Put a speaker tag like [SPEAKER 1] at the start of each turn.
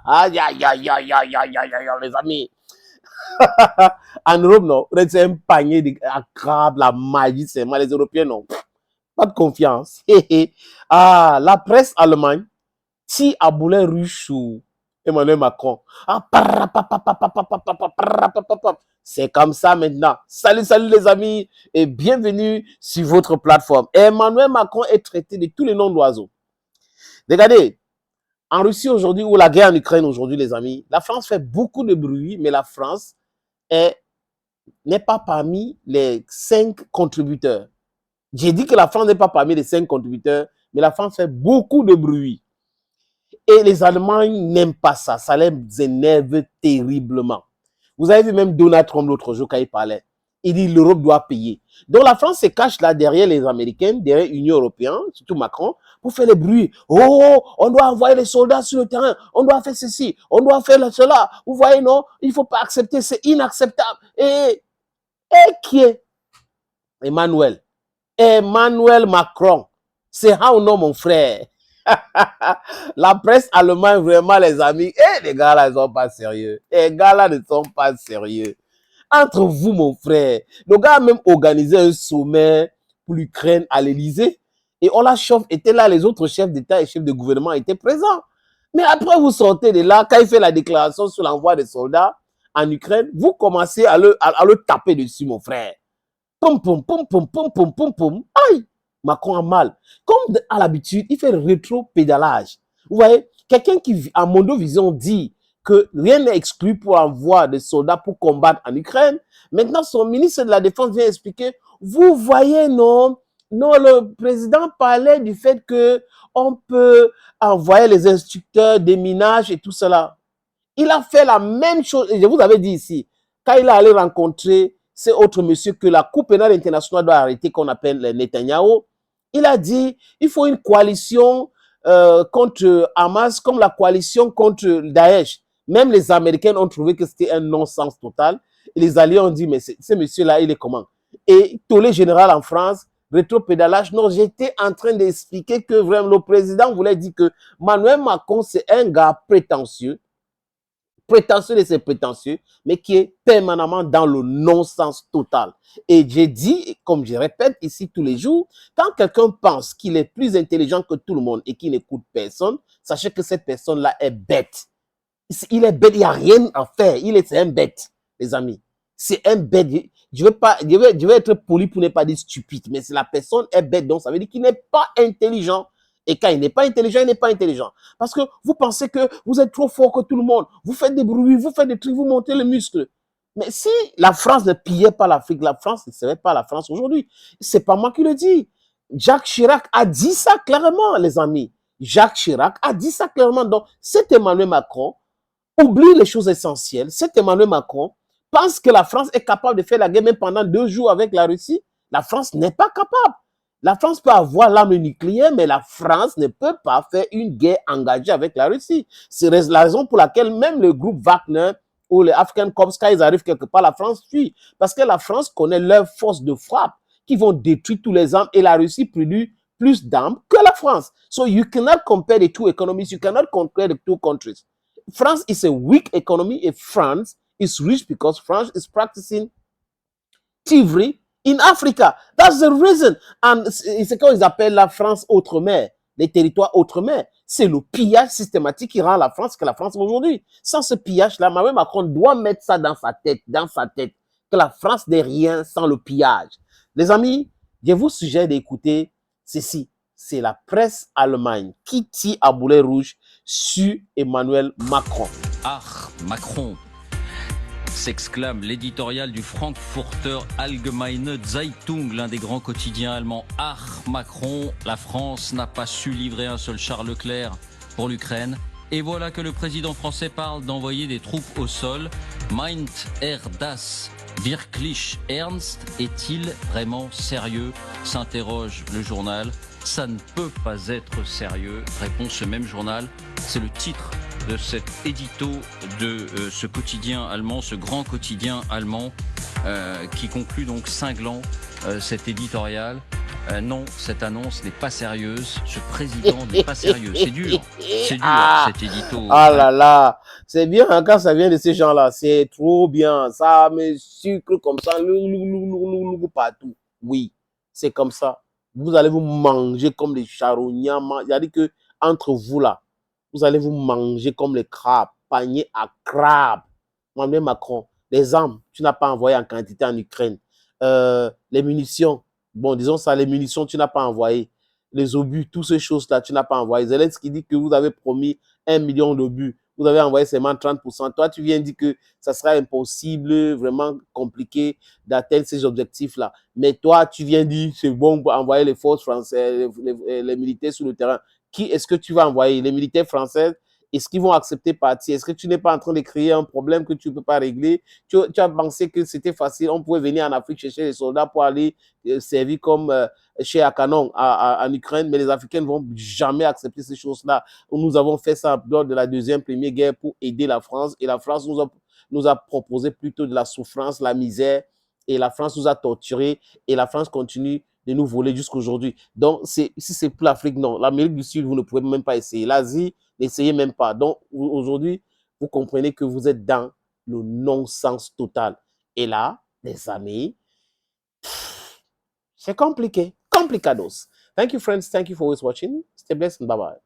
[SPEAKER 1] Aïe, aïe, aïe, aïe, aïe, aïe, aïe, aïe, les amis. En Europe, non. C'est un panier de crabes, la magie, c'est moi. Les Européens, non. Pas de confiance. Ah, la presse allemande tire à boulet rouge sur Emmanuel Macron. Ah, c'est comme ça maintenant. Salut, salut les amis et bienvenue sur votre plateforme. Emmanuel Macron est traité de tous les noms d'oiseaux. Regardez, en Russie aujourd'hui ou la guerre en Ukraine aujourd'hui, les amis, la France fait beaucoup de bruit, mais la France n'est pas parmi les 5 contributeurs. J'ai dit que la France n'est pas parmi les 5 contributeurs, mais la France fait beaucoup de bruit. Et les Allemands n'aiment pas ça. Ça les énerve terriblement. Vous avez vu même Donald Trump l'autre jour quand il parlait. Il dit l'Europe doit payer. Donc la France se cache là derrière les Américains, derrière l'Union européenne, surtout Macron, pour faire les bruits. Oh, on doit envoyer les soldats sur le terrain. On doit faire ceci. On doit faire cela. Vous voyez, non? Il ne faut pas accepter. C'est inacceptable. Et qui est Emmanuel Macron. C'est un nom, mon frère. La presse allemande, vraiment, les amis, les gars là, ils sont pas sérieux. Les gars là ne sont pas sérieux. Entre vous, mon frère, le gars a même organisé un sommet pour l'Ukraine à l'Élysée. Et Olaf Scholz était là, les autres chefs d'État et chefs de gouvernement étaient présents. Mais après, vous sortez de là, quand il fait la déclaration sur l'envoi des soldats en Ukraine, vous commencez à le taper dessus, mon frère. Pom, pom, pom, pom, pom, pom, pom, pom. Aïe! Macron a mal. Comme à l'habitude, il fait rétro-pédalage. Vous voyez, quelqu'un qui, à Mondovision, dit que rien n'est exclu pour envoyer des soldats pour combattre en Ukraine. Maintenant, son ministre de la Défense vient expliquer, vous voyez, non, le président parlait du fait qu'on peut envoyer les instructeurs des minages et tout cela. Il a fait la même chose, et je vous avais dit ici, quand il est allé rencontrer ces autres messieurs que la Cour pénale internationale doit arrêter, qu'on appelle Netanyahou, il a dit il faut une coalition contre Hamas comme la coalition contre Daesh. Même les Américains ont trouvé que c'était un non-sens total. Et les Alliés ont dit, mais ce monsieur-là, il est comment? Et tollé général en France, rétro-pédalage. Non, j'étais en train d'expliquer que vraiment le président voulait dire que Emmanuel Macron, c'est un gars prétentieux de ses prétentieux, mais qui est permanemment dans le non-sens total. Et j'ai dit, comme je répète ici tous les jours, quand quelqu'un pense qu'il est plus intelligent que tout le monde et qu'il n'écoute personne, sachez que cette personne-là est bête. Il est bête, il n'y a rien à faire. C'est un bête, les amis. C'est un bête. Je vais être poli pour ne pas dire stupide, mais si la personne est bête, donc ça veut dire qu'il n'est pas intelligent. Et quand il n'est pas intelligent, il n'est pas intelligent. Parce que vous pensez que vous êtes trop fort que tout le monde. Vous faites des bruits, vous faites des trucs, vous montez les muscles. Mais si la France ne pillait pas l'Afrique, la France ne serait pas la France aujourd'hui. C'est pas moi qui le dis. Jacques Chirac a dit ça clairement, les amis. Jacques Chirac a dit ça clairement. Donc, cet Emmanuel Macron oublie les choses essentielles. Cet Emmanuel Macron pense que la France est capable de faire la guerre même pendant 2 jours avec la Russie. La France n'est pas capable. La France peut avoir l'arme nucléaire, mais la France ne peut pas faire une guerre engagée avec la Russie. C'est la raison pour laquelle même le groupe Wagner ou les African Corps, quand ils arrivent quelque part, la France fuit. Parce que la France connaît leur force de frappe qui vont détruire tous les armes et la Russie produit plus d'armes que la France. So you cannot compare the two economies, you cannot compare the two countries. France is a weak economy and France is rich because France is practicing thievery in Africa. That's the reason. And c'est quand ils appellent la France outre-mer, les territoires outre-mer. C'est le pillage systématique qui rend la France que la France aujourd'hui. Sans ce pillage-là, Emmanuel Macron doit mettre ça dans sa tête, que la France n'est rien sans le pillage. Les amis, je vous suggère d'écouter ceci. C'est la presse allemande qui tire à boulet rouge sur Emmanuel Macron.
[SPEAKER 2] Ah, Macron, s'exclame l'éditorial du Frankfurter Allgemeine Zeitung, l'un des grands quotidiens allemands. Ah, Macron, la France n'a pas su livrer un seul Charles Leclerc pour l'Ukraine. Et voilà que le président français parle d'envoyer des troupes au sol. Meint das wirklich ernst? Est-il vraiment sérieux? S'interroge le journal. Ça ne peut pas être sérieux, répond ce même journal. C'est le titre de cet édito de ce quotidien allemand, ce grand quotidien allemand qui conclut donc cinglant cet éditorial. Non, cette annonce n'est pas sérieuse. Ce président n'est pas sérieux. C'est dur, cet édito.
[SPEAKER 1] Ah là là, c'est bien hein, quand ça vient de ces gens-là, c'est trop bien. Ça me sucre comme ça, partout. Oui, c'est comme ça. Vous allez vous manger comme les charognards. Il a dit que entre vous là, vous allez vous manger comme les crabes, panier à crabes. Emmanuel Macron, les armes, tu n'as pas envoyé en quantité en Ukraine. Les munitions, bon, disons ça, les munitions, tu n'as pas envoyé. Les obus, toutes ces choses-là, tu n'as pas envoyé. Zelensky dit que vous avez promis 1 million d'obus. Vous avez envoyé seulement 30%. Toi, tu viens dire que ça sera impossible, vraiment compliqué d'atteindre ces objectifs-là. Mais toi, tu viens dire c'est bon pour envoyer les forces françaises, les militaires sur le terrain. Qui est-ce que tu vas envoyer? Les militaires français? Est-ce qu'ils vont accepter partir? Est-ce que tu n'es pas en train de créer un problème que tu ne peux pas régler? Tu as pensé que c'était facile. On pouvait venir en Afrique chercher les soldats pour aller servir comme chez Akanon en Ukraine, mais les Africains ne vont jamais accepter ces choses-là. Nous avons fait ça lors de la Première Guerre pour aider la France, et la France nous a proposé plutôt de la souffrance, la misère, et la France nous a torturés, et la France continue de nous voler jusqu'à aujourd'hui. Donc, si c'est pour l'Afrique, non. L'Amérique du Sud, vous ne pouvez même pas essayer. L'Asie, n'essayez même pas. Donc, aujourd'hui, vous comprenez que vous êtes dans le non-sens total. Et là, les amis, c'est compliqué. Complicados. Thank you, friends. Thank you for always watching. Stay blessed and bye-bye.